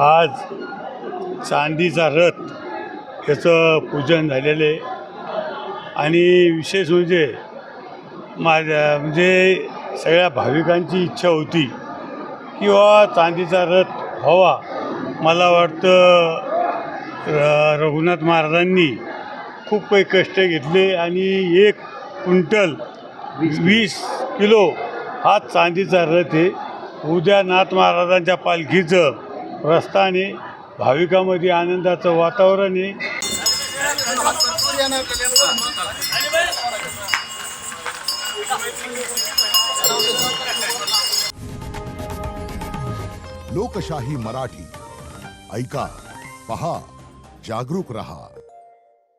आज चांदीचा रथ याचं पूजन झालेलं आहे आणि विशेष म्हणजे सगळ्या भाविकांची इच्छा होती की चांदीचा रथ व्हावा. मला वाटतं रघुनाथ महाराजांनी खूप काही कष्ट घेतले आणि 1 क्विंटल 20 किलो हा चांदीचा रथ आहे. उद्या नाथ महाराजांच्या पालखीचं प्रस्थान आहे. भाविकांमध्ये आनंदाचं वातावरण आहे. लोकशाही मराठी ऐका, पहा, जागरूक रहा.